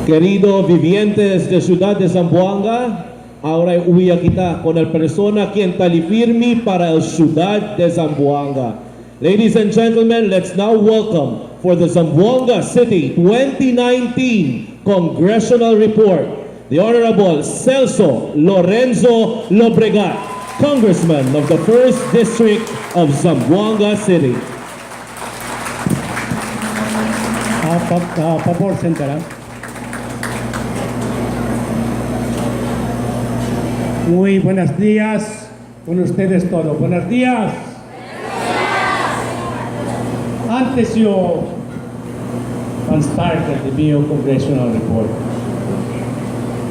Querido vivientes de Ciudad de Zamboanga, ahora huya kita con el persona quien talifirmi para el Ciudad de Zamboanga. Ladies and gentlemen, let's now welcome for the Zamboanga City 2019 Congressional Report, the Honorable Celso Lorenzo Lobregat, Congressman of the 1st District of Zamboanga City. Favor, sentará. Muy buenos días con ustedes todos. Buenos días. Antes yo start the bio congressional report,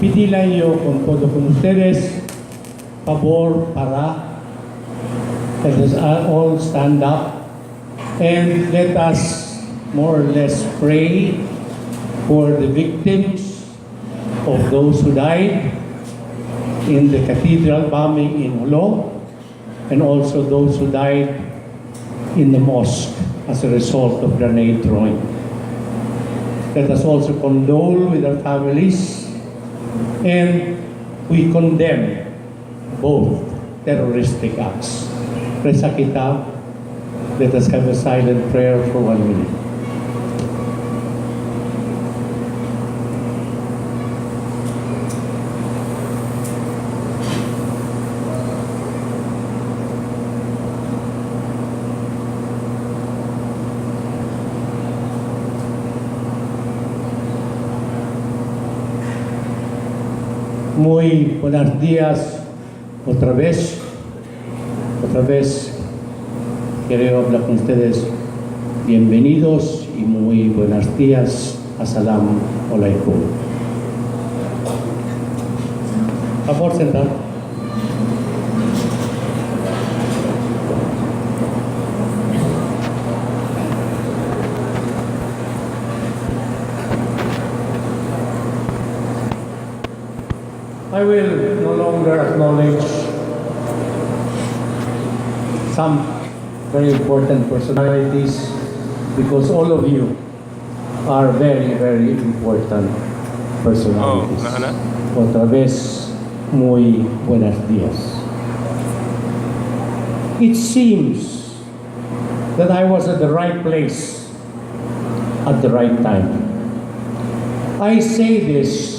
pidila yo con ustedes favor para let us all stand up and let us more or less pray for the victims of those who died in the cathedral bombing in Ulo, and also those who died in the mosque as a result of grenade throwing. Let us also condole with our families, and we condemn both terroristic acts. Reza kita, let us have a silent prayer for 1 minute. Muy buenos días otra vez quiero hablar con ustedes. Bienvenidos y muy buenos días. Assalamu alaikum. Por favor, sentar. I will no longer acknowledge some very important personalities because all of you are very, very important personalities. Otra vez, muy buenos días. It seems that I was at the right place at the right time. I say this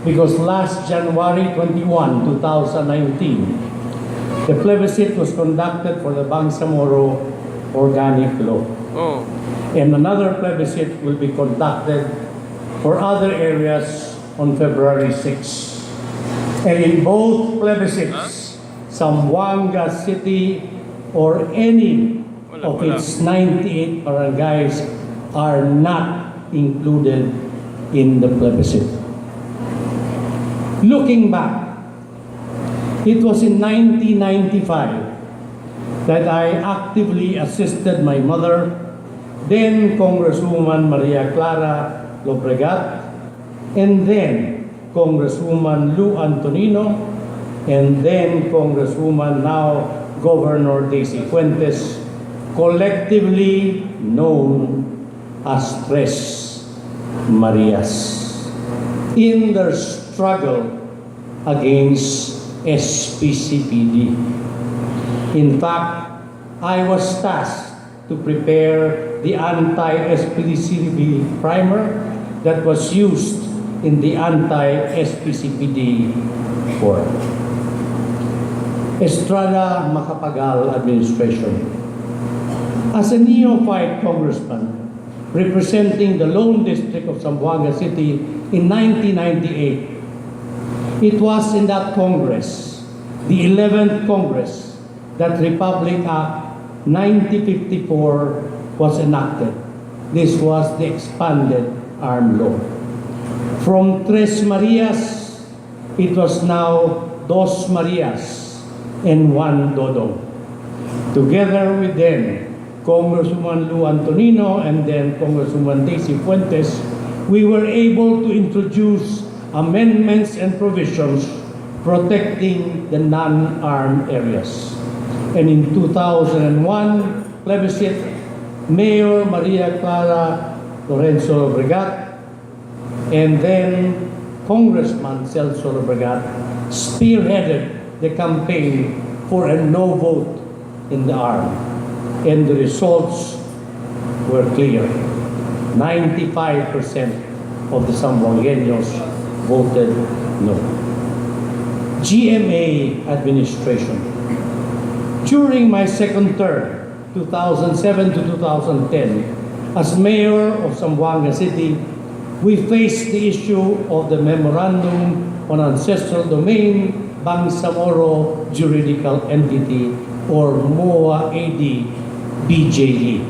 because last January 21, 2019, the plebiscite was conducted for the Bangsamoro Organic Law. And another plebiscite will be conducted for other areas on February 6. And in both plebiscites, Zamboanga City or any of its 98 barangays are not included in the plebiscite. Looking back, it was in 1995 that I actively assisted my mother, then Congresswoman Maria Clara Lobregat, and then Congresswoman Lou Antonino, and then Congresswoman now Governor Daisy Fuentes, collectively known as Tres Marias, in their struggle against SPCPD. In fact, I was tasked to prepare the anti-SPCPD primer that was used in the anti-SPCPD forum. Estrada Macapagal administration. As a neophyte congressman representing the lone district of Zamboanga City in 1998, it was in that Congress, the 11th Congress, that Republic Act 9054 was enacted. This was the expanded armed law. From Tres Marias, it was now Dos Marias and one Dodong. Together with them, Congresswoman Lou Antonino and then Congresswoman Daisy Fuentes, we were able to introduce amendments and provisions protecting the non-armed areas. And in 2001 plebiscite, Mayor Maria Clara Lorenzo Lobregat And then Congressman Celso Llobregat spearheaded the campaign for a no vote in the army. And the results were clear. 95% of the Zamboangueños voted no. GMA administration. During my second term, 2007 to 2010, as mayor of Zamboanga City, we faced the issue of the Memorandum on Ancestral Domain Bangsamoro Juridical Entity, or MOA AD BJE.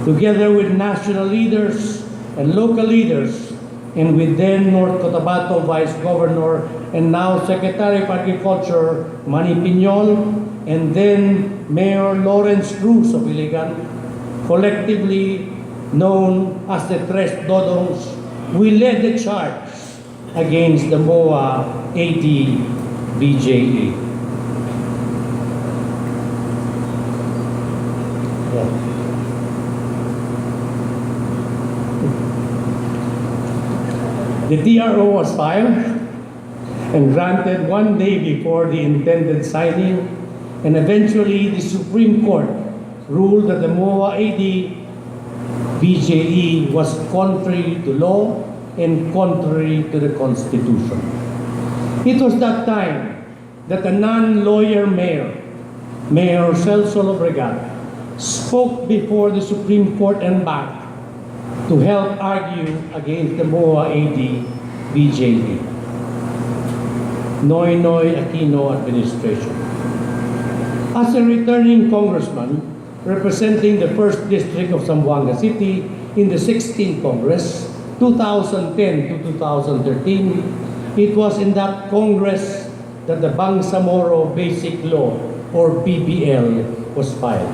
Together with national leaders and local leaders, and with then North Cotabato Vice Governor and now Secretary of Agriculture Manny Piñol, and then Mayor Lawrence Cruz of Iligan, collectively known as the Tres Dodongs, we led the charge against the MOA AD BJE. The DRO was filed and granted one day before the intended signing, and eventually the Supreme Court ruled that the MOA AD BJE was contrary to law and contrary to the Constitution. It was that time that a non-lawyer mayor, Mayor Celso Llobregat, spoke before the Supreme Court and back to help argue against the MOA AD BJE. Noynoy Aquino administration. As a returning congressman representing the 1st District of Zamboanga City in the 16th Congress, 2010 to 2013, it was in that Congress that the Bangsamoro Basic Law, or BBL, was filed.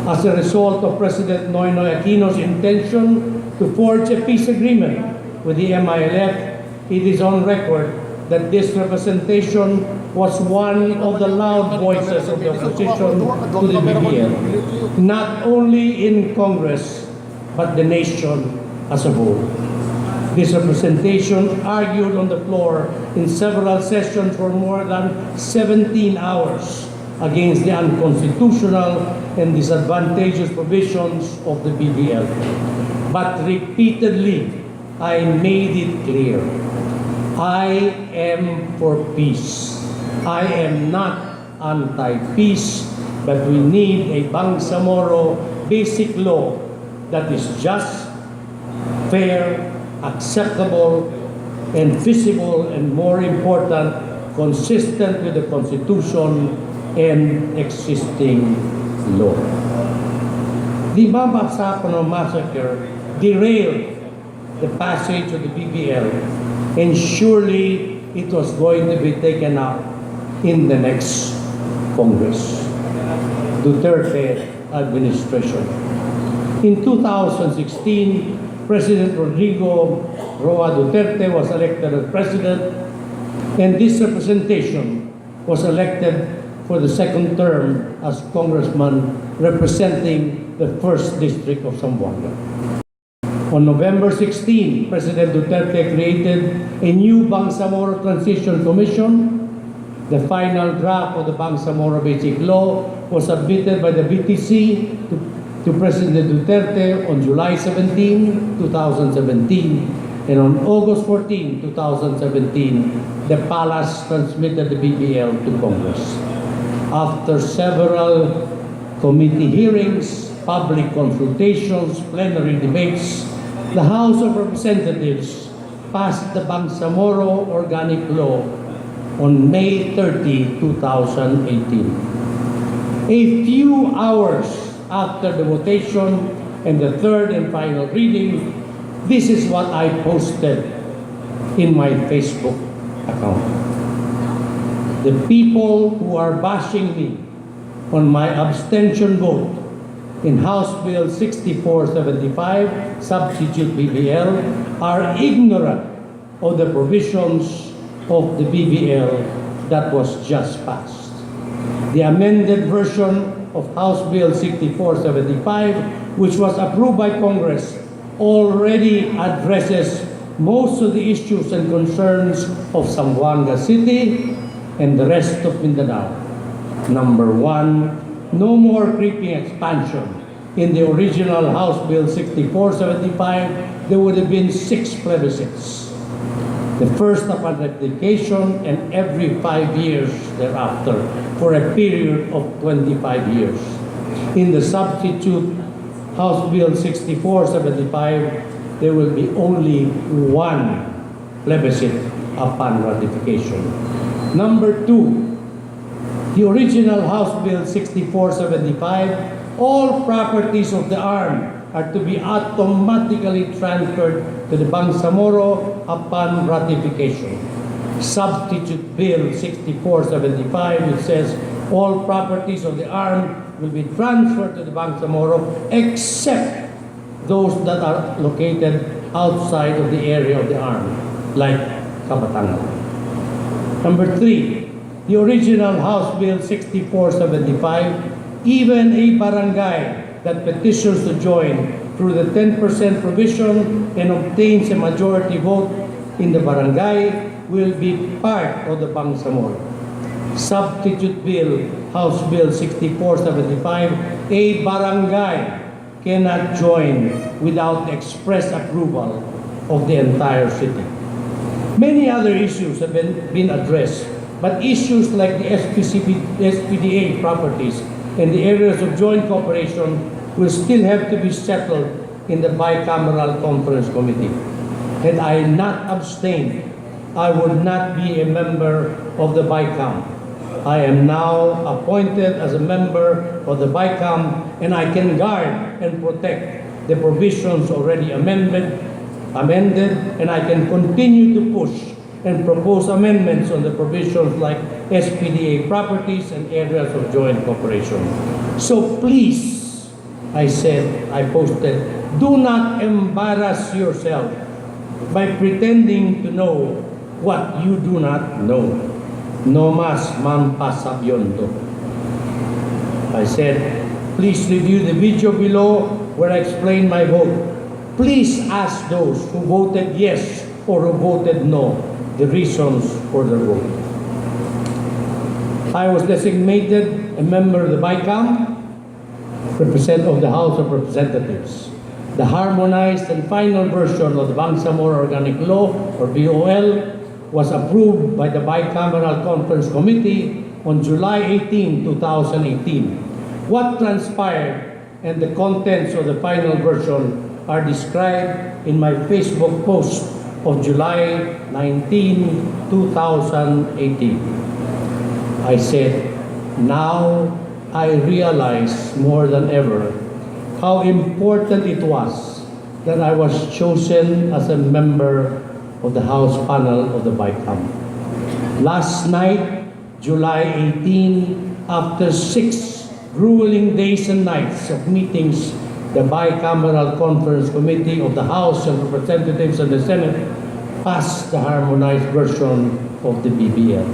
As a result of President Noynoy Aquino's intention to forge a peace agreement with the EMIL, it is on record that this representation was one of the loud voices of the opposition to the BBL, not only in Congress, but the nation as a whole. This representation argued on the floor in several sessions for more than 17 hours against the unconstitutional and disadvantageous provisions of the BBL. But repeatedly, I made it clear, I am for peace. I am not anti-peace, but we need a Bangsamoro Basic Law that is just, fair, acceptable, and visible, and more important, consistent with the Constitution and existing law. The Mambasapano massacre derailed the passage of the BBL, and surely it was going to be taken up in the next Congress. Duterte administration. In 2016, President Rodrigo Roa Duterte was elected as president, and this representation was elected for the second term as congressman representing the 1st District of Zamboanga. On November 16, President Duterte created a new Bangsamoro Transition Commission. The final draft of the Bangsamoro Basic Law was submitted by the BTC to President Duterte on July 17, 2017, and on August 14, 2017, the Palace transmitted the BBL to Congress. After several committee hearings, public consultations, plenary debates, the House of Representatives passed the Bangsamoro Organic Law on May 30, 2018. A few hours after the votation and the third and final reading, this is what I posted in my Facebook account. The people who are bashing me on my abstention vote in House Bill 6475, substitute BBL, are ignorant of the provisions of the BBL that was just passed. The amended version of House Bill 6475, which was approved by Congress, already addresses most of the issues and concerns of Zamboanga City and the rest of Mindanao. Number one, no more creeping expansion. In the original House Bill 6475, there would have been 6 plebiscites. The first upon ratification and every 5 years thereafter for a period of 25 years. In the substitute House Bill 6475, there will be only 1 plebiscite upon ratification. Number 2, the original House Bill 6475, all properties of the armed are to be automatically transferred to the Bangsamoro upon ratification. Substitute Bill 6475, it says all properties of the armed will be transferred to the Bangsamoro except those that are located outside of the area of the armed, like Kabatangan. Number 3, the original House Bill 6475, even a barangay that petitions to join through the 10% provision and obtains a majority vote in the barangay will be part of the Bangsamoro. Substitute Bill, House Bill 6475, a barangay cannot join without express approval of the entire city. Many other issues have been addressed, but issues like the SPDA properties and the areas of joint cooperation will still have to be settled in the bicameral conference committee. Had I not abstained, I would not be a member of the BICAM. I am now appointed as a member of the BICAM, and I can guard and protect the provisions already amended, and I can continue to push and propose amendments on the provisions like SPDA properties and areas of joint cooperation. So please, I posted, do not embarrass yourself by pretending to know what you do not know. No mas mampasabyondo. I said, please review the video below where I explain my vote. Please ask those who voted yes or who voted no the reasons for their vote. I was designated a member of the BICAM, of the House of Representatives. The harmonized and final version of the Bangsamoro Organic Law, or BOL, was approved by the Bicameral Conference Committee on July 18, 2018. What transpired and the contents of the final version are described in my Facebook post of July 19, 2018. I said, now I realize more than ever how important it was that I was chosen as a member of the House panel of the BICAM. Last night, July 18, after 6 grueling days and nights of meetings, the Bicameral Conference Committee of the House of Representatives and the Senate passed the harmonized version of the BBL.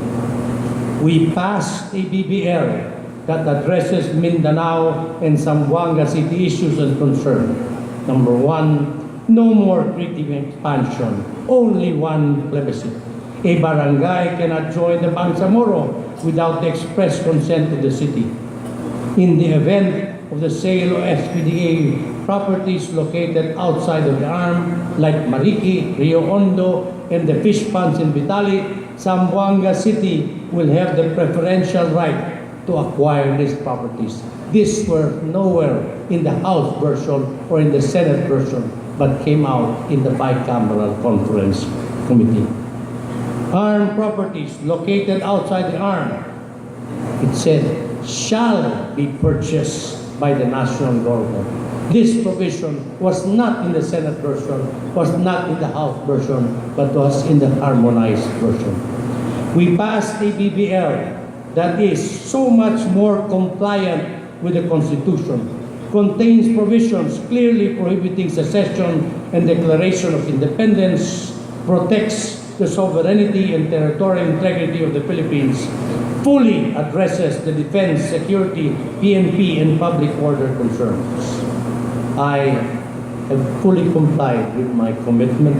We passed a BBL that addresses Mindanao and Zamboanga City issues and concerns. Number 1, no more creeping expansion, only 1 plebiscite. A barangay cannot join the Bangsamoro without the express consent of the city. In the event of the sale of SPDA properties located outside of the arm, like Mariki, Rio Hondo, and the fish ponds in Vitali, Zamboanga City will have the preferential right to acquire these properties. These were nowhere in the House version or in the Senate version, but came out in the Bicameral Conference Committee. Armed properties located outside the arm, it said, shall be purchased by the national government. This provision was not in the Senate version, was not in the House version, but was in the harmonized version. We passed a BBL that is so much more compliant with the Constitution, contains provisions clearly prohibiting secession and declaration of independence, protects the sovereignty and territorial integrity of the Philippines, fully addresses the defense, security, PNP, and public order concerns. I have fully complied with my commitment.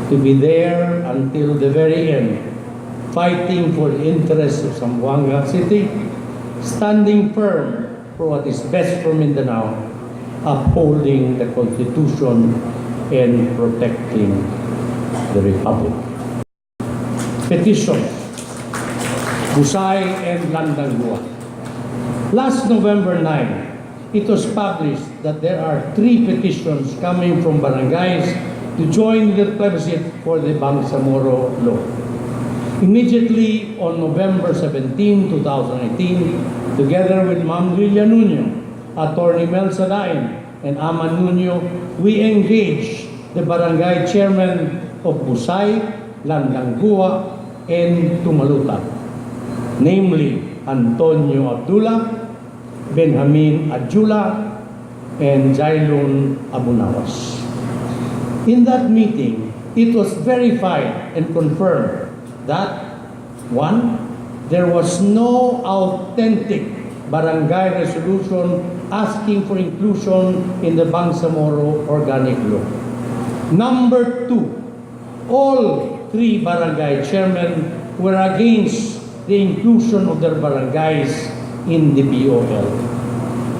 to be there until the very end, fighting for the interests of Zamboanga City, standing firm for what is best for Mindanao, upholding the Constitution and protecting the Republic. Petitions, Busay and Landangua. Last November 9, it was published that there are 3 petitions coming from barangays to join the plebiscite for the Bangsamoro Law. Immediately on November 17, 2018, together with Ma'am Lilia Nuño, Attorney Mel Sadain, and Aman Nuño, we engaged the barangay chairman of Busay, Landangua, and Tumalutan, namely Antonio Abdullah, Benjamin Adjula, and Jailun Abunawas. In that meeting, it was verified and confirmed that 1, there was no authentic barangay resolution asking for inclusion in the Bangsamoro Organic Law. Number 2, all 3 barangay chairmen were against the inclusion of their barangays in the BOL.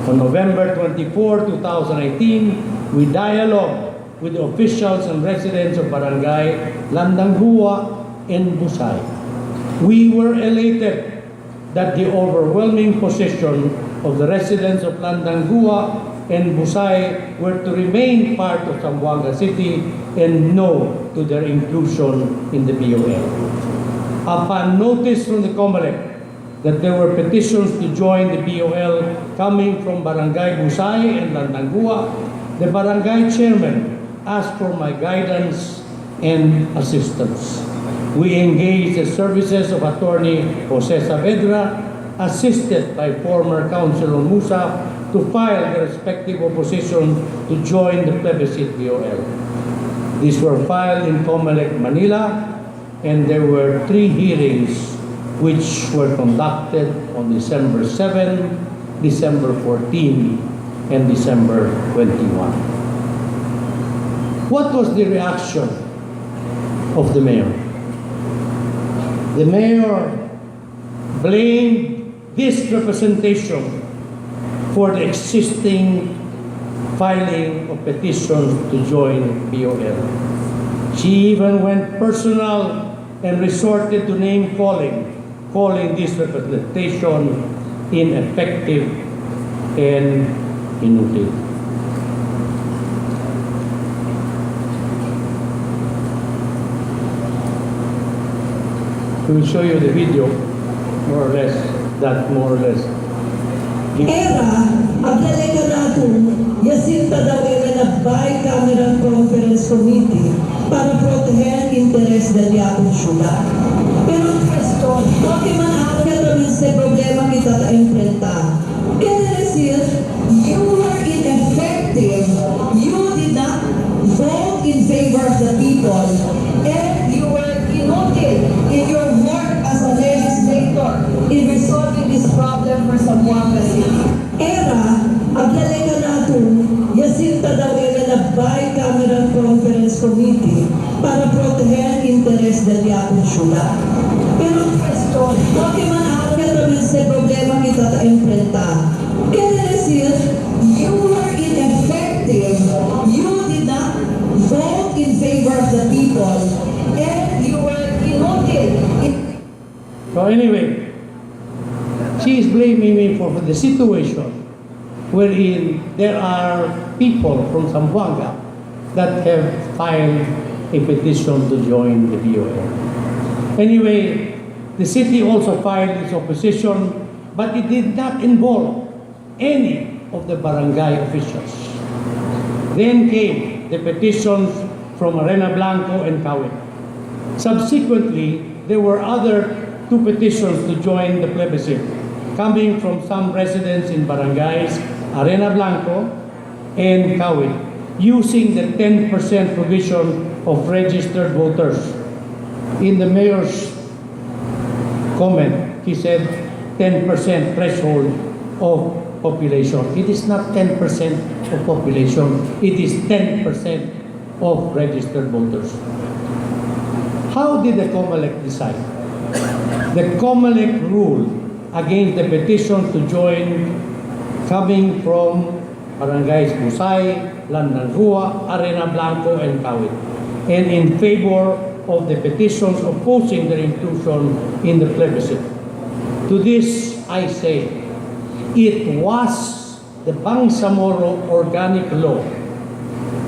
On November 24, 2018, we dialogued with the officials and residents of Barangay Landangua and Busay. We were elated that the overwhelming position of the residents of Landangua and Busay were to remain part of Zamboanga City and no to their inclusion in the BOL. Upon notice from the COMELEC that there were petitions to join the BOL coming from Barangay Busay and Landangua, the barangay chairman asked for my guidance and assistance. We engaged the services of Attorney Jose Saavedra, assisted by former Councilor Musa, to file the respective opposition to join the plebiscite BOL. These were filed in COMELEC, Manila, and there were 3 hearings which were conducted on December 7, December 14, and December 21. What was the reaction of the mayor? The mayor blamed this representation for the existing filing of petitions to join BOL. She even went personal and resorted to name-calling, calling this representation ineffective and inutile. We will show you the video, more or less, Era, aglalegado, Jacinta daw na bicameral conference committee para proteger interes del Yapon Syudad. Pero ang question, bakit man ako namin sa problema kita enfrentar? Quiere decir, you were ineffective. You did not vote in favor of the people. And you were inutile in your work as a legislator in resolving this problem for Zamboanga City. Era, aglalegado, Jacinta daw na bicameral conference committee para proteger interes del Yapon Syudad. Pero ang question, bakit man ako namin sa problema kita enfrentar? Quiere decir, you were ineffective. You did not vote in favor of the people. And you were inutile. So anyway, she is blaming me for the situation wherein there are people from Zamboanga that have filed a petition to join the BOL. Anyway, the city also filed its opposition, but it did not involve any of the barangay officials. Then came the petitions from Arena Blanco and Kawit. Subsequently, there were other 2 petitions to join the plebiscite, coming from some residents in barangays Arena Blanco and Kawit, using the 10% provision of registered voters. In the mayor's comment, he said 10% threshold of population. It is not 10% of population, it is 10% of registered voters. How did the COMELEC decide? The COMELEC ruled against the petition to join coming from Barangays Busay, Landanghua, Arena Blanco, and Kawit, and in favor of the petitions opposing their inclusion in the plebiscite. To this, I say, it was the Bangsamoro Organic Law,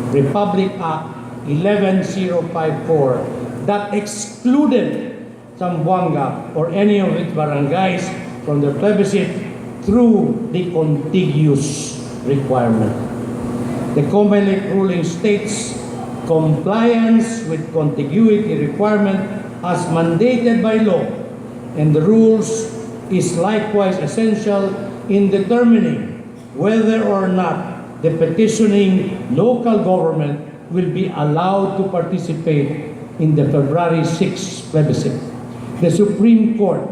Republic Act 11054, that excluded Zamboanga or any of its barangays from the plebiscite through the contiguous requirement. The COMELEC ruling states compliance with contiguity requirement as mandated by law, and the rules is likewise essential in determining whether or not the petitioning local government will be allowed to participate in the February 6 plebiscite. The Supreme Court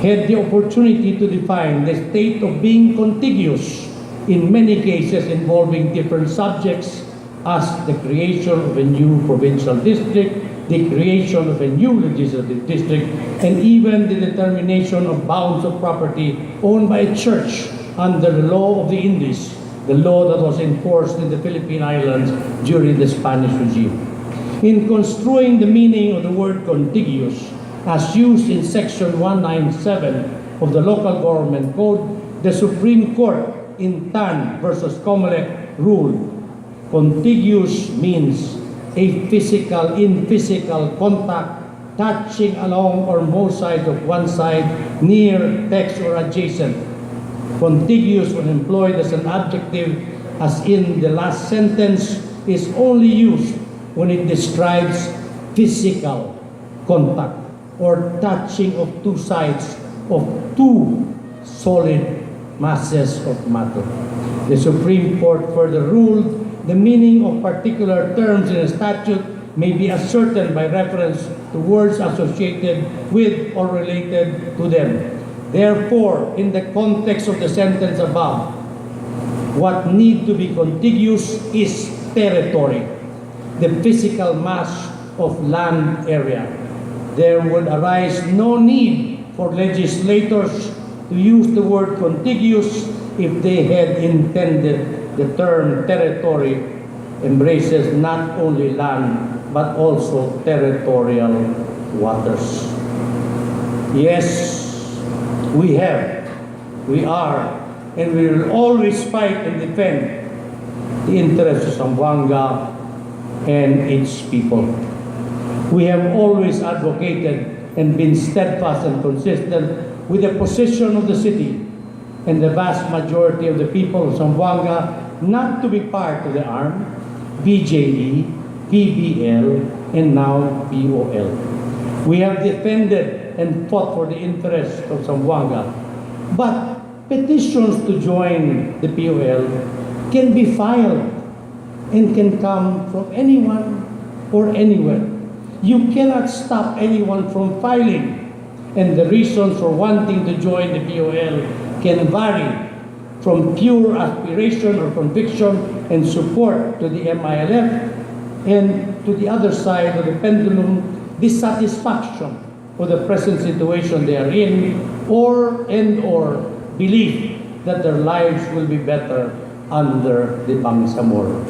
had the opportunity to define the state of being contiguous in many cases involving different subjects, as the creation of a new provincial district, the creation of a new legislative district, and even the determination of bounds of property owned by a church under the law of the Indies, the law that was enforced in the Philippine Islands during the Spanish regime. In construing the meaning of the word contiguous, as used in Section 197 of the Local Government Code, the Supreme Court in Tan versus COMELEC ruled contiguous means a in-physical contact touching along or most sides of one side, near, text, or adjacent. Contiguous, when employed as an adjective, as in the last sentence, is only used when it describes physical contact or touching of two sides of two solid masses of matter. The Supreme Court further ruled the meaning of particular terms in a statute may be ascertained by reference to words associated with or related to them. Therefore, in the context of the sentence above, what need to be contiguous is territory, the physical mass of land area. There would arise no need for legislators to use the word contiguous if they had intended the term territory embraces not only land but also territorial waters. Yes, we are, and we will always fight and defend the interests of Zamboanga and its people. We have always advocated and been steadfast and consistent with the position of the city and the vast majority of the people of Zamboanga not to be part of the ARM, BJE, PBL, and now POL. We have defended and fought for the interests of Zamboanga, but petitions to join the POL can be filed and can come from anyone or anywhere. You cannot stop anyone from filing, and the reasons for wanting to join the POL can vary from pure aspiration or conviction and support to the MILF, and to the other side of the pendulum, dissatisfaction with the present situation they are in, or belief that their lives will be better under the Bangsamoro.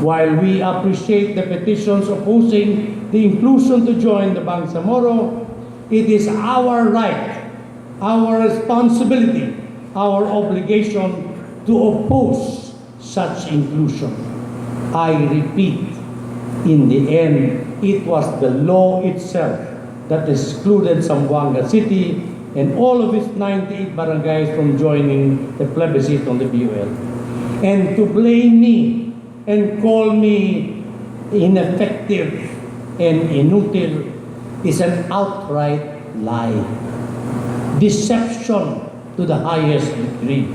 While we appreciate the petitions opposing the inclusion to join the Bangsamoro, it is our right, our responsibility, our obligation to oppose such inclusion. I repeat, in the end, it was the law itself that excluded Zamboanga City and all of its 98 barangays from joining the plebiscite on the POL. And to blame me and call me ineffective and inutile is an outright lie. Deception to the highest degree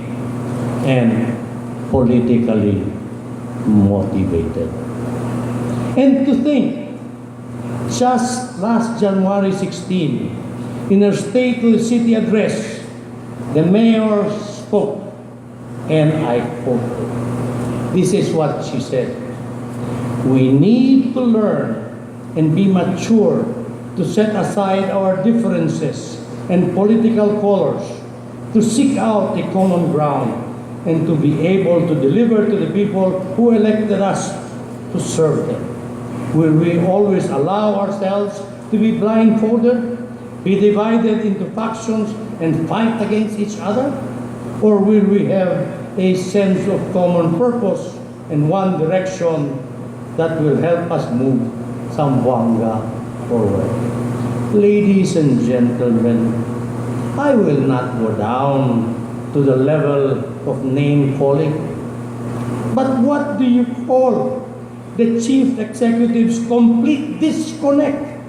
and politically motivated. And to think, just last January 16, in her State of the City address, the mayor spoke, and I quote, this is what she said: "We need to learn and be mature to set aside our differences and political colors, to seek out a common ground, and to be able to deliver to the people who elected us to serve them? Will we always allow ourselves to be blindfolded, be divided into factions, and fight against each other? Or will we have a sense of common purpose and one direction that will help us move Zamboanga forward? Ladies and gentlemen, I will not go down to the level of name calling, but what do you call the chief executive's complete disconnect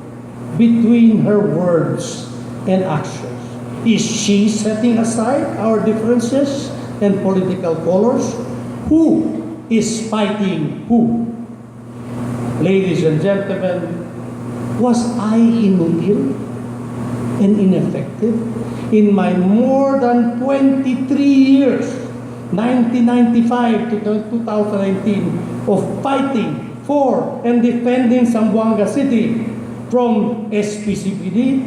between her words and actions? Is she setting aside our differences and political colors? Who is fighting who? Ladies and gentlemen, was I inutil and ineffective in my more than 23 years, 1995 to 2019, of fighting for and defending Zamboanga City from SPCPD,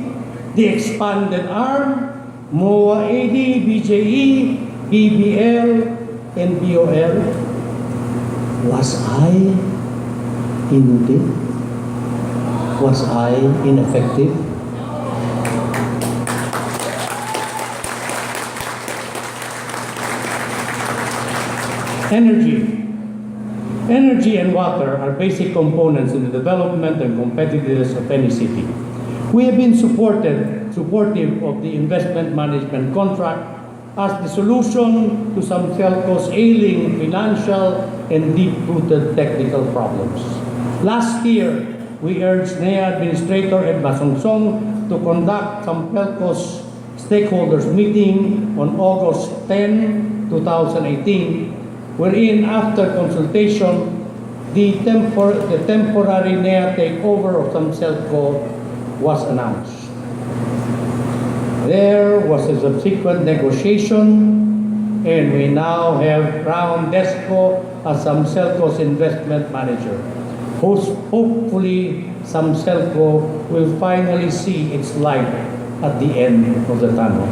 the expanded arm, MOA AD, BJE, BBL, and BOL? Was I inutil? Was I ineffective? Energy and water are basic components in the development and competitiveness of any city. We have been supportive of the investment management contract as the solution to some telcos' ailing financial and deep-rooted technical problems. Last year, we urged NEA Administrator Ed Basongsong to conduct some telcos stakeholders meeting on August 10, 2018, wherein after consultation, the temporary NEA takeover of some telco was announced. There was a subsequent negotiation, and we now have Crown Desco as some telco's investment manager. Hopefully, some telco will finally see its light at the end of the tunnel.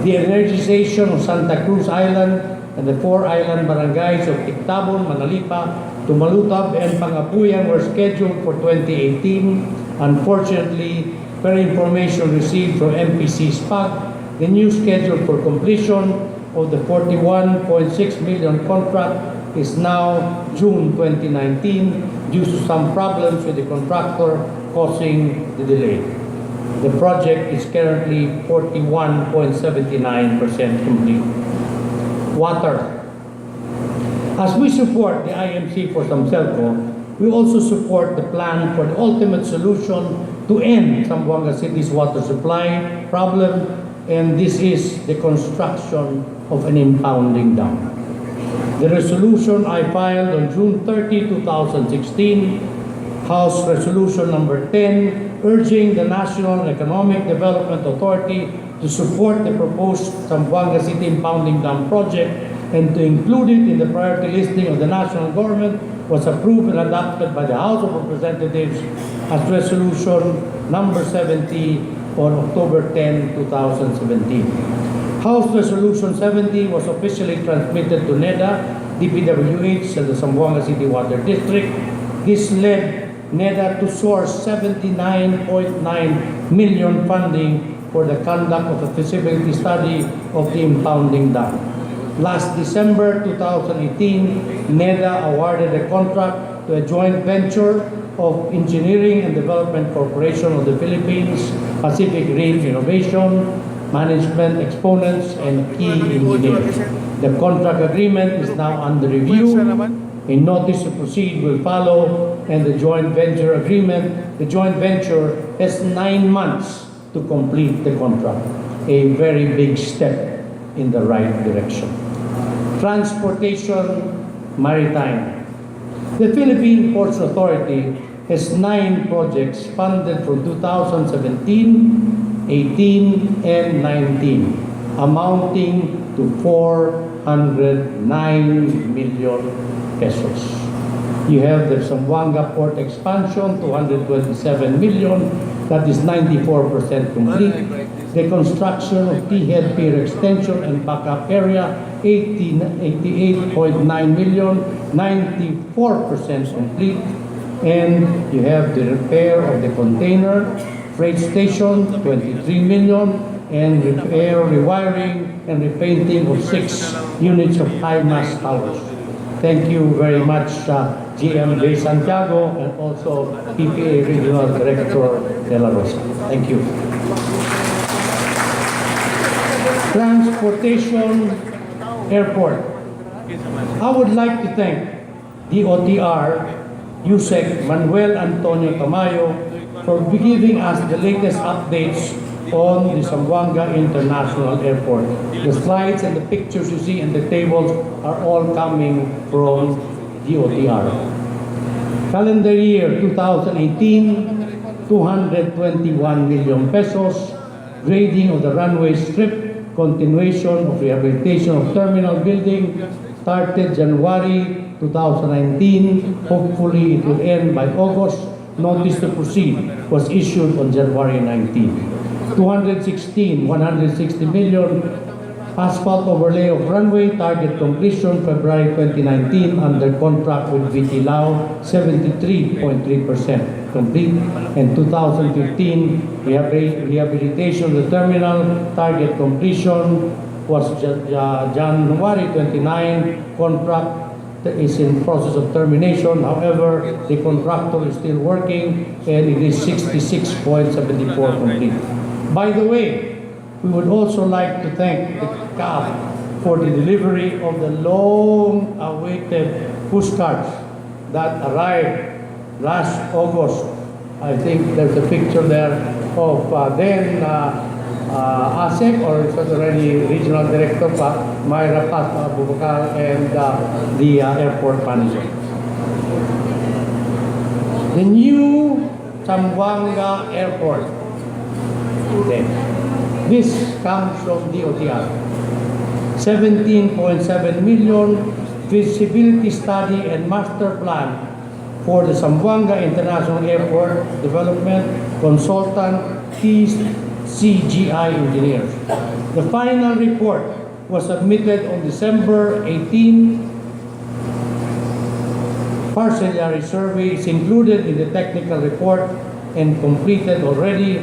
The energization of Santa Cruz Island and the 4 island barangays of Tictabon, Manalipa, Tumalutab, and Pangapuyan were scheduled for 2018. Unfortunately, per information received from MPC SPAC, the new schedule for completion of the 41.6 million contract is now June 2019 due to some problems with the contractor causing the delay. The project is currently 41.79% complete. Water. As we support the IMC for Zamcelco, we also support the plan for the ultimate solution to end Zamboanga City's water supply problem, and this is the construction of an impounding dam. The resolution I filed on June 30, 2016, House Resolution number 10, urging the National Economic Development Authority to support the proposed Zamboanga City impounding dam project and to include it in the priority listing of the national government, was approved and adopted by the House of Representatives as Resolution number 70 on October 10, 2017. House Resolution 70 was officially transmitted to NEDA, DPWH, and the Zamboanga City Water District. This led NEDA to source 79.9 million funding for the conduct of a feasibility study of the impounding dam. Last December 2018, NEDA awarded a contract to a joint venture of Engineering and Development Corporation of the Philippines, Pacific Rim Innovation, Management Exponents, and Key Engineers. The contract agreement is now under review. A notice to proceed will follow, and the joint venture has 9 months to complete the contract. A very big step in the right direction. Transportation, maritime. The Philippine Ports Authority has 9 projects funded from 2017, 18, and 19, amounting to 409 million pesos. You have the Zamboanga Port expansion, 227 million, that is 94% complete. The construction of T-head pier extension and backup area, 88.9 million, 94% complete. And you have the repair of the container freight station, 23 million, and repair, rewiring, and repainting of 6 units of high-mast towers. Thank you very much, GM De Santiago, and also PPA Regional Director De La Rosa. Thank you. Transportation Airport. I would like to thank DOTR, Yusek Manuel Antonio Tamayo, for giving us the latest updates on the Zamboanga International Airport. The slides and the pictures you see and the tables are all coming from DOTR. Calendar year 2018, 221 million pesos, grading of the runway strip, continuation of rehabilitation of terminal building, started January 2019, hopefully it will end by August. Notice to proceed was issued on January 19. 160 million asphalt overlay of runway, target completion February 2019, under contract with VT Lao, 73.3% complete. And 2015 rehabilitation of the terminal, target completion was January 29, contract is in process of termination. However, the contractor is still working and it is 66.74 complete. By the way, we would also like to thank the CAF for the delivery of the long-awaited postcards that arrived last August. I think there's a picture there of then ASEC, or it was already Regional Director Myra Abubakar, and the airport manager. The new Zamboanga Airport. Okay. This comes from DOTR. 17.7 million feasibility study and master plan for the Zamboanga International Airport development, consultant TCGI engineers. The final report was submitted on December 18. Parcellary survey is included in the technical report and completed already.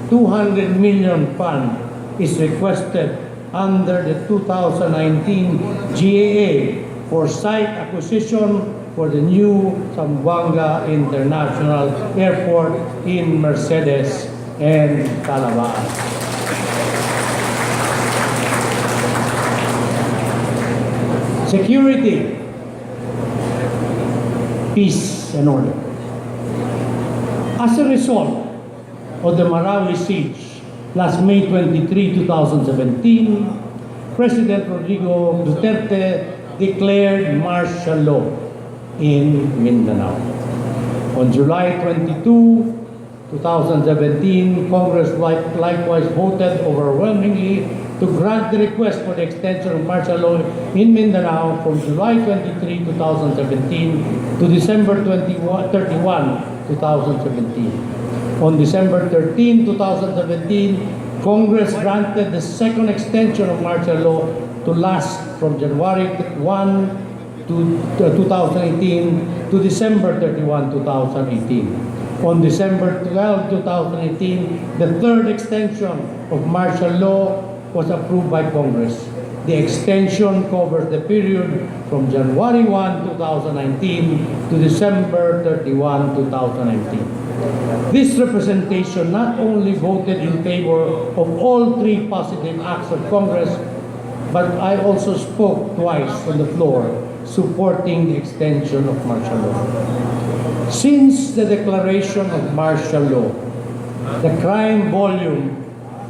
200 million fund is requested under the 2019 GAA for site acquisition for the new Zamboanga International Airport in Mercedes and Calabar. Security, peace and order. As a result of the Marawi siege last May 23, 2017, President Rodrigo Duterte declared martial law in Mindanao. On July 22, 2017, Congress likewise voted overwhelmingly to grant the request for the extension of martial law in Mindanao from July 23, 2017 to December 31, 2017. On December 13, 2017, Congress granted the second extension of martial law to last from January 1 to 2018 to December 31, 2018. On December 12, 2018, the third extension of martial law was approved by Congress. The extension covers the period from January 1, 2019 to December 31, 2019. This representation not only voted in favor of all three positive acts of Congress, but I also spoke twice on the floor supporting the extension of martial law. Since the declaration of martial law, the crime volume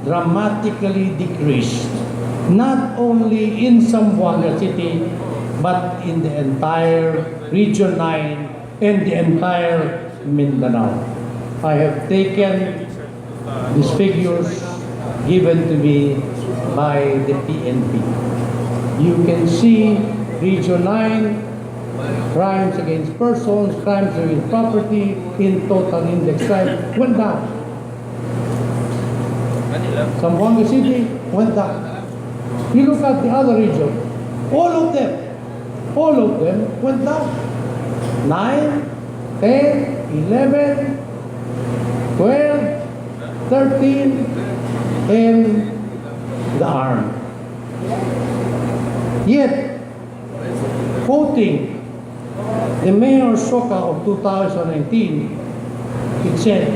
dramatically decreased, not only in Zamboanga City, but in the entire Region 9 and the entire Mindanao. I have taken these figures given to me by the PNP. You can see Region 9 crimes against persons, crimes against property, in total index crime went down. Zamboanga City went down. You look at the other region, all of them went down. 9, 10, 11, 12, 13, and the arm. Yet, quoting the Mayor's Soka of 2019, it said,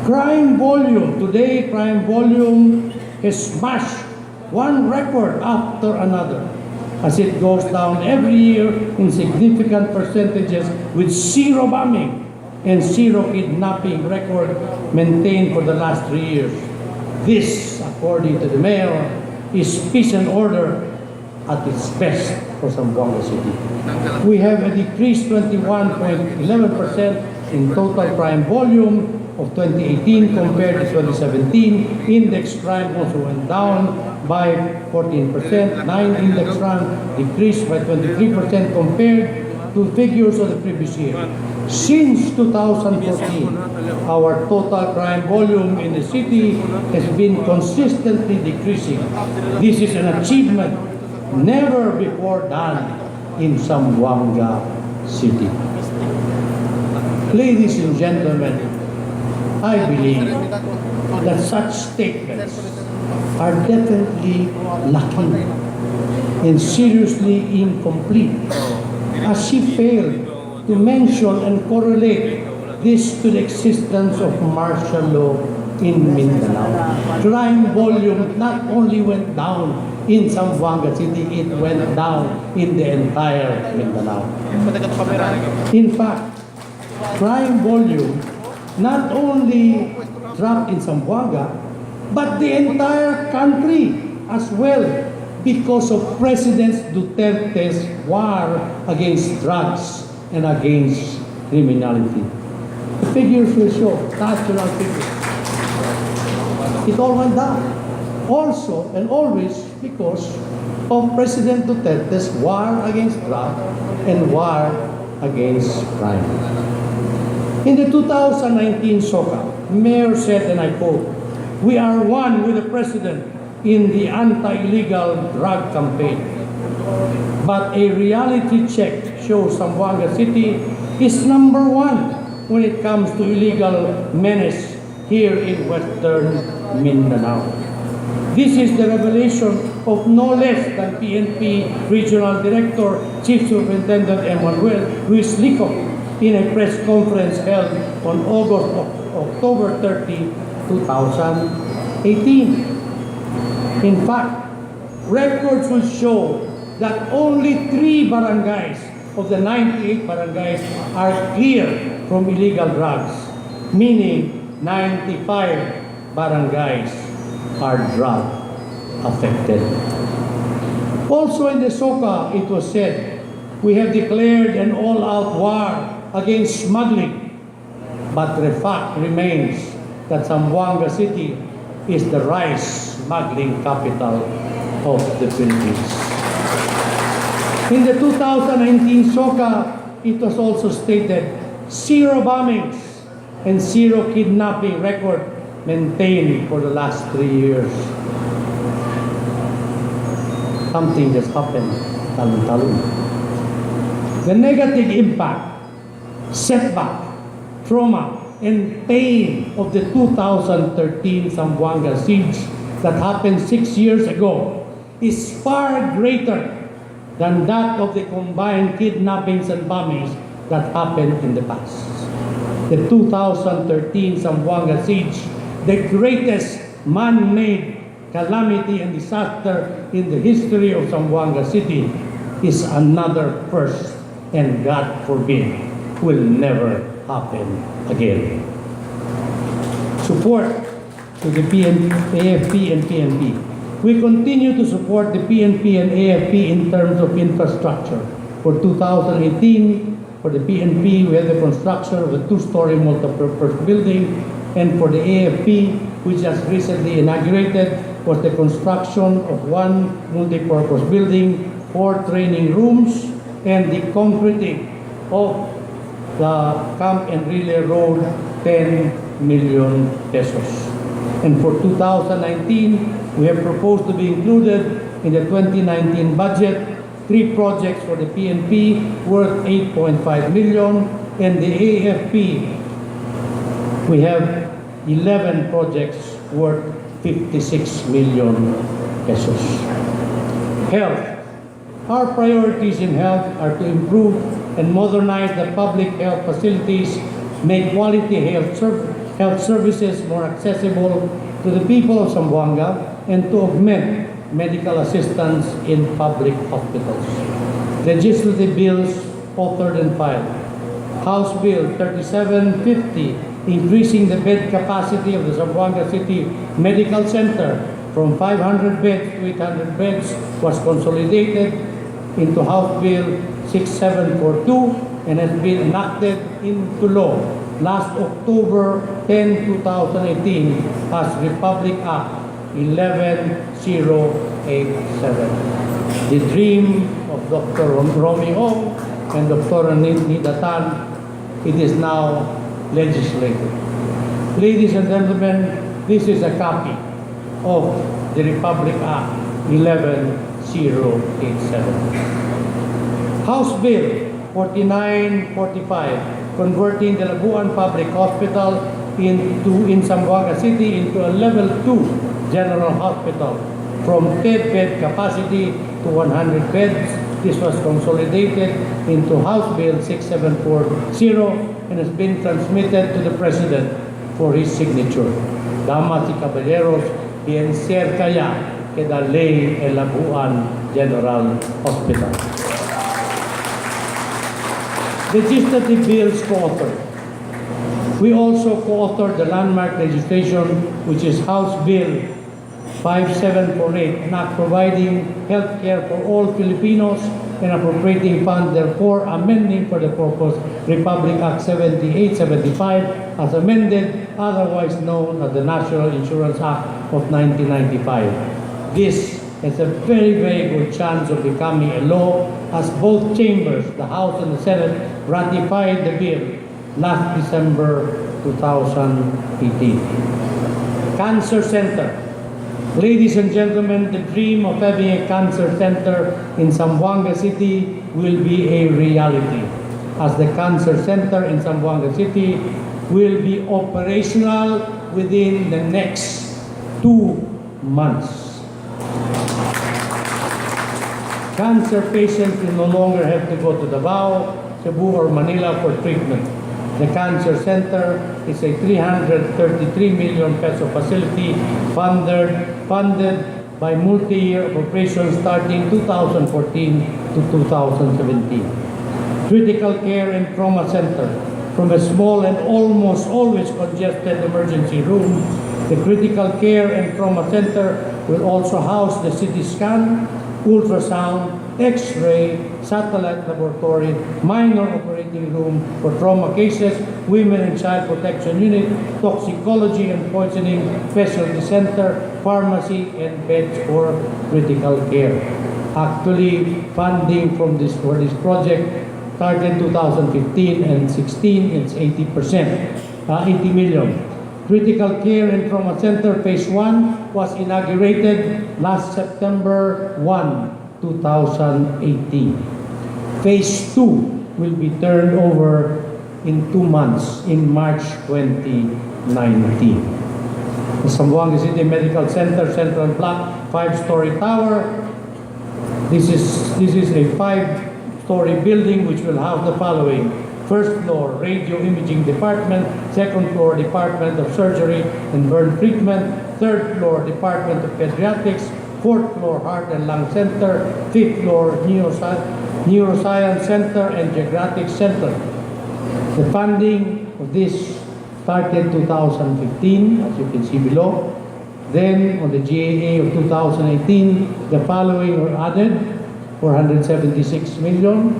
crime volume has smashed one record after another as it goes down every year in significant percentages with zero bombing and zero kidnapping record maintained for the last 3 years. This, according to the Mayor, is peace and order at its best for Zamboanga City. We have a decreased 21.11% in total crime volume of 2018 compared to 2017. Index crime also went down by 14%. 9 index crime decreased by 23% compared to figures of the previous year. Since 2014, our total crime volume in the city has been consistently decreasing. This is an achievement never before done in Zamboanga City. Ladies and gentlemen, I believe that such statements are definitely lacking and seriously incomplete, as she failed to mention and correlate this to the existence of martial law in Mindanao. Crime volume not only went down in Zamboanga City, it went down in the entire Mindanao. In fact, crime volume not only dropped in Zamboanga, but the entire country as well because of President Duterte's war against drugs and against criminality. The figures will show, national figures. It all went down. Also and always because of President Duterte's war against drugs and war against crime. In the 2019 SOCA, Mayor said, and I quote, "We are one with the President in the anti-illegal drug campaign. But a reality check shows Zamboanga City is number 1 when it comes to illegal menace here in Western Mindanao." This is the revelation of no less than PNP Regional Director, Chief Superintendent Emmanuel Luis Lico in a press conference held on October 30, 2018. In fact, records will show that only 3 barangays of the 98 barangays are clear from illegal drugs, meaning 95 barangays are drug affected. Also in the SOCA, it was said, we have declared an all-out war against smuggling, but the fact remains that Zamboanga City is the rice smuggling capital of the Philippines. In the 2019 SOCA, it was also stated 0 bombings and 0 kidnapping record maintained for the last 3 years. Something just happened, talon-talon. The negative impact, setback, trauma, and pain of the 2013 Zamboanga siege that happened 6 years ago is far greater than that of the combined kidnappings and bombings that happened in the past. The 2013 Zamboanga siege, the greatest man-made calamity and disaster in the history of Zamboanga City, is another first, and God forbid, will never happen again. Support to the AFP and PNP. We continue to support the PNP and AFP in terms of infrastructure. For 2018, for the PNP, we had the construction of a 2-story multipurpose building, and for the AFP, which just recently inaugurated, was the construction of 1 multipurpose building, 4 training rooms, and the concreting of the Camp and Relay Road, 10 million pesos. And for 2019, we have proposed to be included in the 2019 budget 3 projects for the PNP worth 8.5 million, and the AFP, we have 11 projects worth 56 million pesos. Health. Our priorities in health are to improve and modernize the public health facilities, make quality health services more accessible to the people of Zamboanga, and to augment medical assistance in public hospitals. Legislative bills authored and filed. House Bill 3750, increasing the bed capacity of the Zamboanga City Medical Center from 500 beds to 800 beds, was consolidated into House Bill 6742 and has been enacted into law last October 10, 2018 as Republic Act 11087. The dream of Dr. Romy Ong and Dr. Nida Tan, it is now legislated. Ladies and gentlemen, this is a copy of the Republic Act 11087. House Bill 4945, converting the Labuan Public Hospital in Zamboanga City into a level 2 general hospital from 10 bed capacity to 100 beds. This was consolidated into House Bill 6740 and has been transmitted to the President for his signature. Damas y caballeros, bien cerca ya queda ley el Labuan General Hospital. Legislative bills co-authored. We also co-authored the landmark legislation, which is House Bill 5748, an act providing health care for all Filipinos and appropriating funds, therefore amending for the purpose Republic Act 7875 as amended, otherwise known as the National Insurance Act of 1995. This is a very, very good chance of becoming a law, as both chambers, the House and the Senate, ratified the bill last December 2018. Cancer Center. Ladies and gentlemen, the dream of having a cancer center in Zamboanga City will be a reality, as the cancer center in Zamboanga City will be operational within the next 2 months. Cancer patients will no longer have to go to Davao, Cebu, or Manila for treatment. The Cancer Center is a 333 million peso facility funded by multi-year appropriations starting 2014 to 2017. Critical Care and Trauma Center. From a small and almost always congested emergency room, the Critical Care and Trauma Center will also house the CT scan, ultrasound, X-ray, satellite laboratory, minor operating room for trauma cases, women and child protection unit, toxicology and poisoning specialty center, pharmacy, and beds for critical care. Actually, funding for this project started 2015 and 16, it's 80%, 80 million. Critical Care and Trauma Center Phase 1 was inaugurated last September 1, 2018. Phase 2 will be turned over in 2 months, in March 2019. The Zamboanga City Medical Center Central Block 5-story tower. This is a 5-story building which will house the following: first floor, radio imaging department; second floor, Department of Surgery and Burn Treatment; third floor, Department of Pediatrics; fourth floor, Heart and Lung Center; fifth floor, Neuroscience Center and Geriatric Center. The funding of this started 2015, as you can see below. Then, on the GAA of 2018, the following were added: 476 million.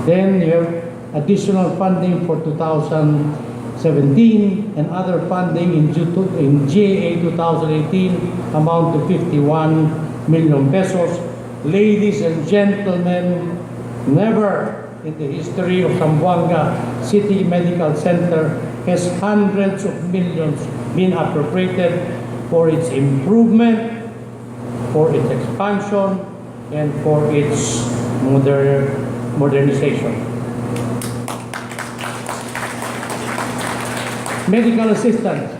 Then you have additional funding for 2017 and other funding in GAA 2018 amount to 51 million pesos. ladies and gentlemen, never in the history of Zamboanga City Medical Center has hundreds of millions been appropriated for its improvement, for its expansion, and for its modernization. Medical assistance.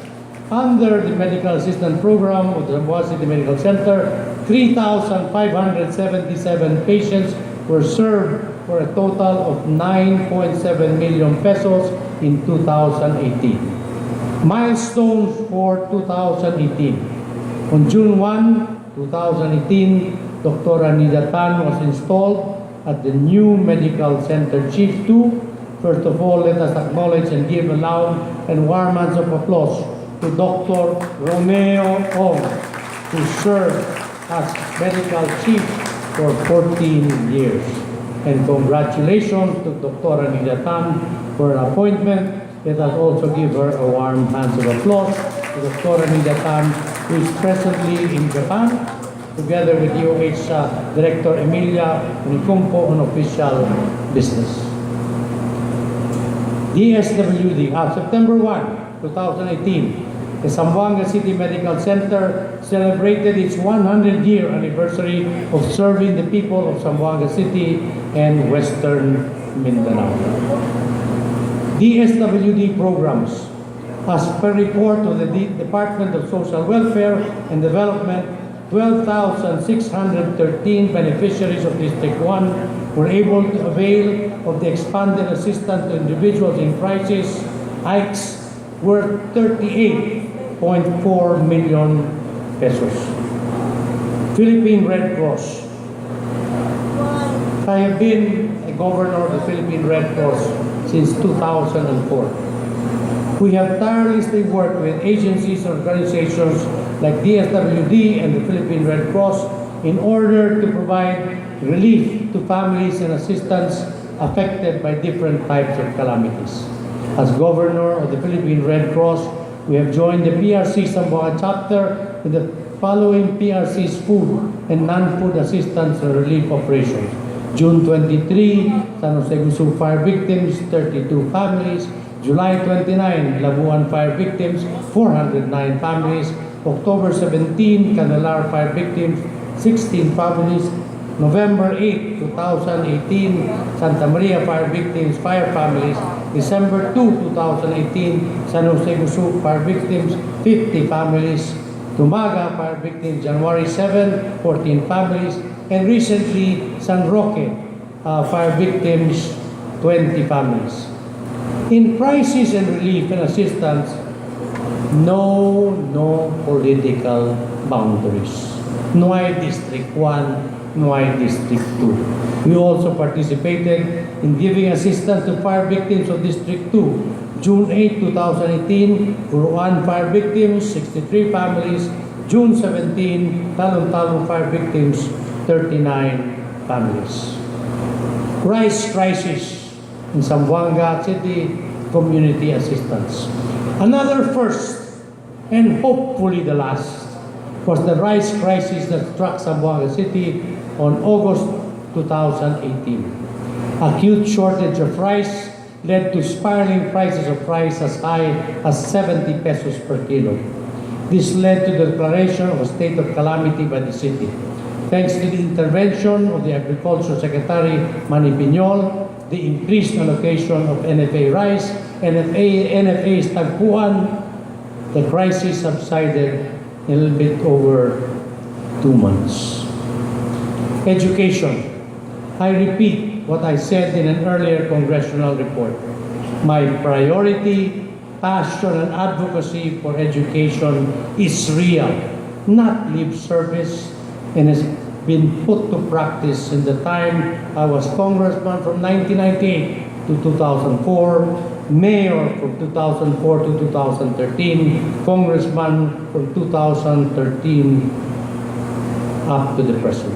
Under the medical assistance program of the Zamboanga City Medical Center, 3,577 patients were served for a total of 9.7 million pesos in 2018. Milestones for 2018. On June 1, 2018, Dr. Anida Tan was installed at the new Medical Center Chief 2. First of all, let us acknowledge and give a loud and warm hands of applause to Dr. Romeo Ong, who served as Medical Chief for 14 years. And congratulations to Dr. Anida Tan for her appointment. Let us also give her a warm hands of applause to Dr. Anida Tan, who is presently in Japan, together with DOH Director Emilia Unicumpo on official business. DSWD, September 1, 2018, the Zamboanga City Medical Center celebrated its 100-year anniversary of serving the people of Zamboanga City and Western Mindanao. DSWD programs. As per report of the Department of Social Welfare and Development, 12,613 beneficiaries of District 1 were able to avail of the expanded assistance to individuals in crisis, hikes worth 38.4 million pesos. Philippine Red Cross. I have been a governor of the Philippine Red Cross since 2004. We have tirelessly worked with agencies and organizations like DSWD and the Philippine Red Cross in order to provide relief to families and assistance affected by different types of calamities. As governor of the Philippine Red Cross, we have joined the PRC Zamboanga chapter with the following PRC's food and non-food assistance and relief operations. June 23, San Jose Gusu fire victims, 32 families. July 29, Labuan fire victims, 409 families. October 17, Canalar fire victims, 16 families. November 8, 2018, Santa Maria fire victims, 5 families. December 2, 2018, San Jose Gusu fire victims, 50 families. Tumaga fire victims, January 7, 14 families. And recently, San Roque fire victims, 20 families. In crisis and relief and assistance, no political boundaries. No hay District 1, no hay District 2. We also participated in giving assistance to fire victims of District 2. June 8, 2018, Buruan fire victims, 63 families. June 17, Talong-Talong fire victims, 39 families. Rice crisis in Zamboanga City community assistance. Another first, and hopefully the last, was the rice crisis that struck Zamboanga City on August 2018. Acute shortage of rice led to spiraling prices of rice as high as 70 pesos per kilo. This led to the declaration of a state of calamity by the city. Thanks to the intervention of the Agriculture Secretary Manny Piñol, the increased allocation of NFA rice, NFA's tagpuan, the crisis subsided a little bit over 2 months. Education. I repeat what I said in an earlier congressional report. My priority, passion, and advocacy for education is real, not lip service, and has been put to practice in the time I was congressman from 1998 to 2004, mayor from 2004 to 2013, congressman from 2013 up to the present.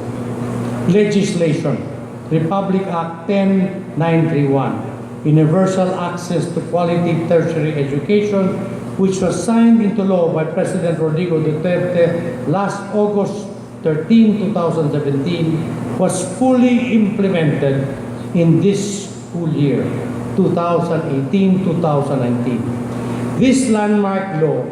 Legislation, Republic Act 10931, Universal Access to Quality Tertiary Education, which was signed into law by President Rodrigo Duterte last August 2013-2017 was fully implemented in this school year, 2018-2019. This landmark law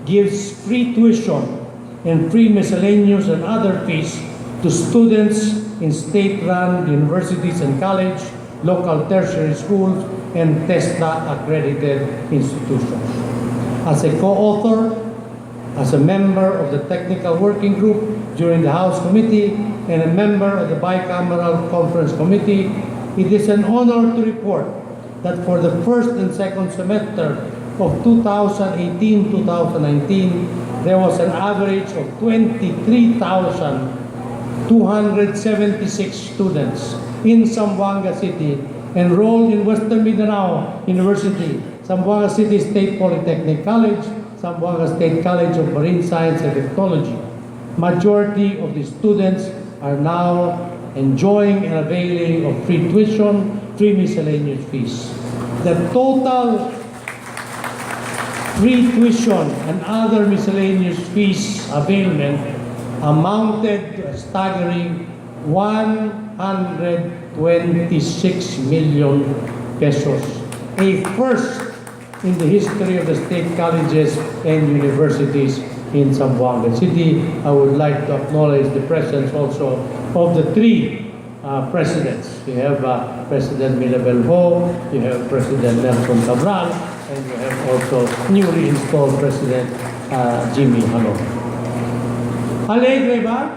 gives free tuition and free miscellaneous and other fees to students in state-run universities and college, local tertiary schools, and TESDA-accredited institutions. As a co-author, as a member of the Technical Working Group during the House Committee, and a member of the Bicameral Conference Committee, it is an honor to report that for the first and second semester of 2018-2019, there was an average of 23,276 students in Zamboanga City enrolled in Western Mindanao University, Zamboanga City State Polytechnic College, Zamboanga State College of Marine Science and Technology. Majority of the students are now enjoying and availing of free tuition, free miscellaneous fees. The total free tuition and other miscellaneous fees availment amounted to a staggering 126 million pesos, a first in the history of the state colleges and universities in Zamboanga City. I would like to acknowledge the presence also of the three presidents. You have President Milabel Ho, you have President Nelson Cabral, and you have also newly installed President Jimmy Hano. Alegre ba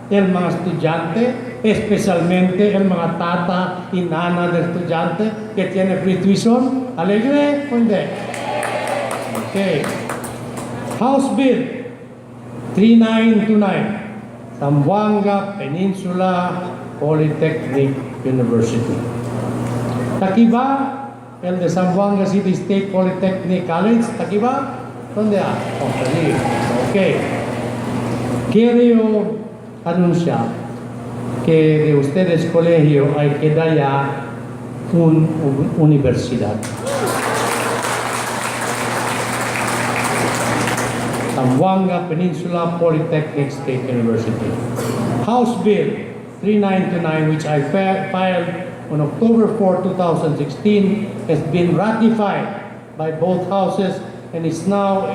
el mga estudyante, especialmente el mga tata y nana de estudyante que tiene free tuition? Alegre o hindi? Okay. House Bill 3929, Zamboanga Peninsula Polytechnic University. Takiba el de Zamboanga City State Polytechnic College. Takiba? ¿Dónde hay? Okay. Quiero anunciar que de ustedes colegio hay que dar ya una universidad. Zamboanga Peninsula Polytechnic State University. House Bill 3929, which I filed on October 4, 2016, has been ratified by both houses and is now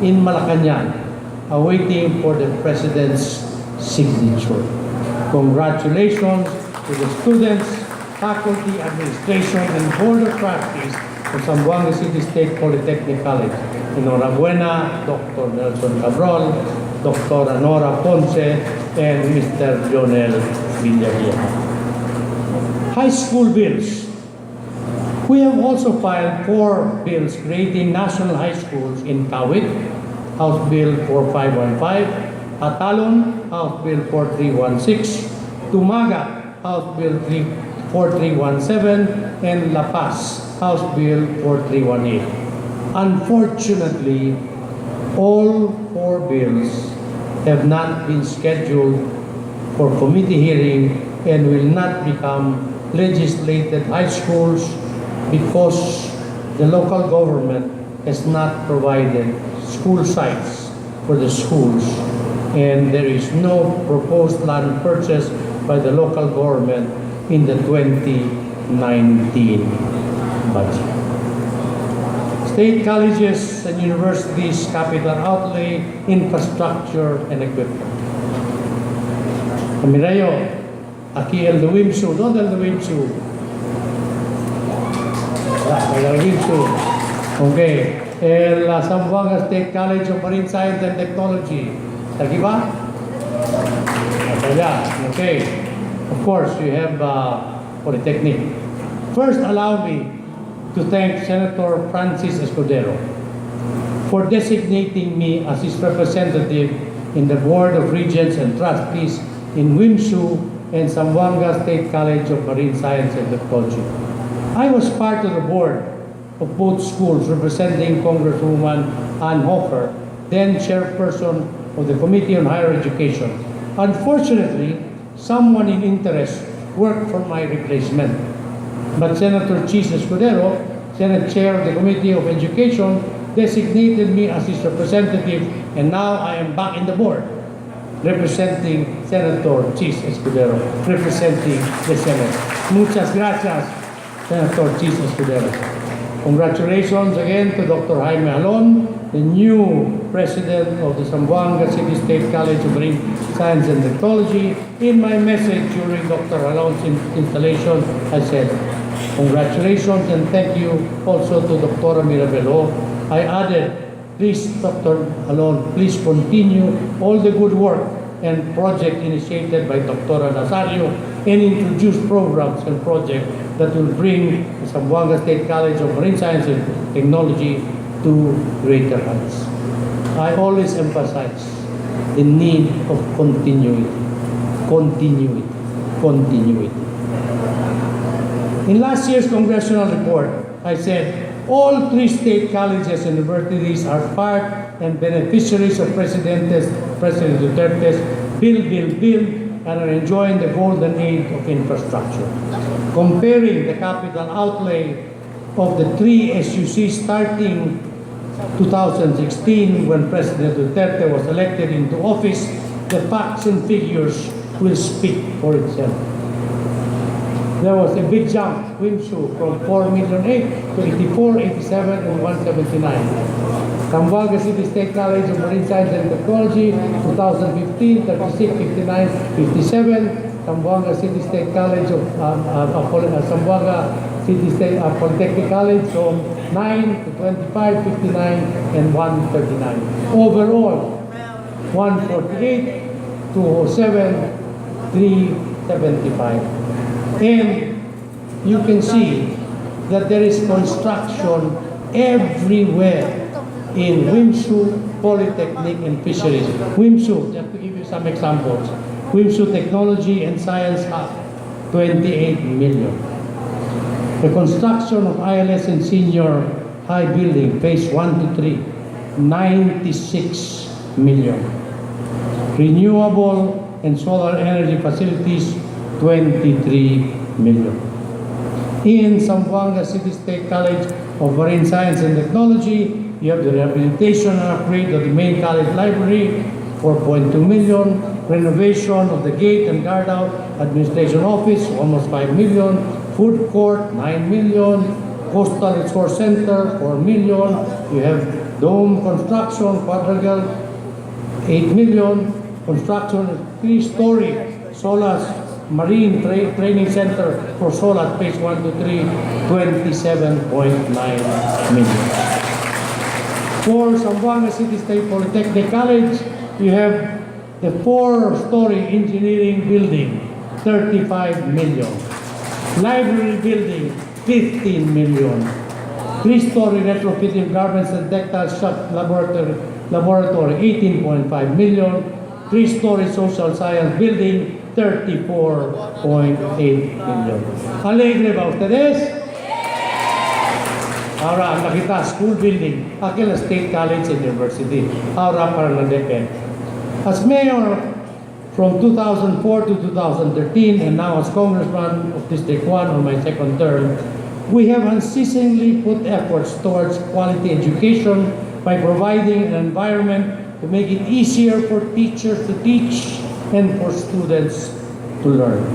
in Malacanang, awaiting for the President's signature. Congratulations to the students, faculty, administration, and board of trustees of Zamboanga City State Polytechnic College. Enhorabuena, Dr. Nelson Cabral, Dr. Nora Ponce, and Mr. Jonel Villavieja. High school bills. We have also filed 4 bills creating national high schools in Kawit, House Bill 4515, Atalon, House Bill 4316, Tumaga, House Bill 4317, and La Paz, House Bill 4318. Unfortunately, all 4 bills have not been scheduled for committee hearing and will not become legislated high schools because the local government has not provided school sites for the schools, and there is no proposed land purchase by the local government in the 2019 budget. State colleges and universities capital outlay, infrastructure, and equipment. Camirayo, aquí el de Wimsu. ¿Dónde el de Wimsu? El de Wimsu. Okay. El Zamboanga State College of Marine Science and Technology. ¿Aquí va? Hasta allá. Okay. Of course, you have Polytechnic. First, allow me to thank Senator Francis Escudero for designating me as his representative in the Board of Regents and Trustees in Wimsu and Zamboanga State College of Marine Science and Technology. I was part of the board of both schools representing Congresswoman Ann Hofer, then chairperson of the Committee on Higher Education. Unfortunately, someone in interest worked for my replacement. But Senator Chis Escudero, Senate Chair of the Committee of Education, designated me as his representative, and now I am back in the board. representing Senator Chis Escudero, representing the Senate. Muchas gracias, Senator Chis Escudero. Congratulations again to Dr. Jaime Alon, the new president of the Zamboanga City State College of Marine Science and Technology. In my message during Dr. Alon's installation, I said, congratulations and thank you also to Dr. Mirabelo. I added, please, Dr. Alon, please continue all the good work and project initiated by Dr. Nazario and introduce programs and projects that will bring the Zamboanga State College of Marine Science and Technology to greater heights. I always emphasize the need of continuity. In last year's congressional report, I said all 3 state colleges and universities are part and beneficiaries of President Duterte's build, and are enjoying the golden age of infrastructure. Comparing the capital outlay of the 3 SUCs starting 2016 when President Duterte was elected into office, the facts and figures will speak for itself. There was a big jump, Wimsu, from 4,000,008 to 84, 87, and 179. Zamboanga City State College of Marine Science and Technology, 2015, 36, 59, 57. Zamboanga City State College of Zamboanga City State Polytechnic College from 9 to 25, 59, and 139. Overall, 148, 207, 375. And you can see that there is construction everywhere in Wimsu, Polytechnic, and Fisheries. Wimsu, just to give you some examples. Wimsu Technology and Science Hub, 28 million. The construction of ILS and Senior High Building, Phase 1 to 3, 96 million. Renewable and solar energy facilities, 23 million. In Zamboanga City State College of Marine Science and Technology, you have the rehabilitation and upgrade of the main college library, 4.2 million. Renovation of the gate and guardhouse administration office, almost 5 million. Food court, 9 million. Coastal Resource Center, 4 million. You have dome construction, quadrangle, 8 million. Construction of 3-story SOLAS Marine Training Center for SOLAS Phase 1 to 3, 27.9 million. For Zamboanga City State Polytechnic College, you have the 4-story engineering building, 35 million. Library building, 15 million. 3-story retrofitting garments and textile shop laboratory, 18.5 million. 3-story social science building, 34.8 million. Alegre ba ustedes? Ahora, nakita, school building, Aquila State College and University. Ahora para ng DepEd. As mayor from 2004 to 2013 and now as congressman of District 1 on my second term, we have unceasingly put efforts towards quality education by providing an environment to make it easier for teachers to teach and for students to learn.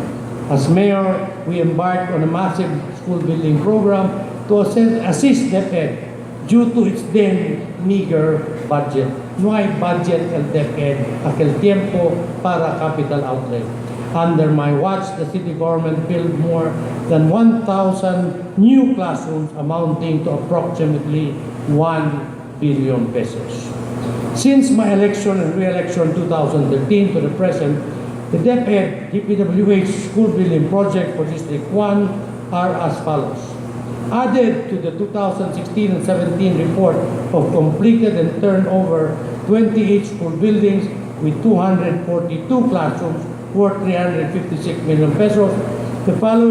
As mayor, we embarked on a massive school building program to assist DepEd due to its then meager budget. No hay budget el DepEd aquel tiempo para capital outlay. Under my watch, the city government built more than 1,000 new classrooms amounting to approximately 1 billion pesos. Since my election and re-election 2013 to the present, the DepEd DPWH school building project for District 1 are as follows. Added to the 2016 and 17 report of completed and turned over 28 school buildings with 242 classrooms worth 356 million pesos, the following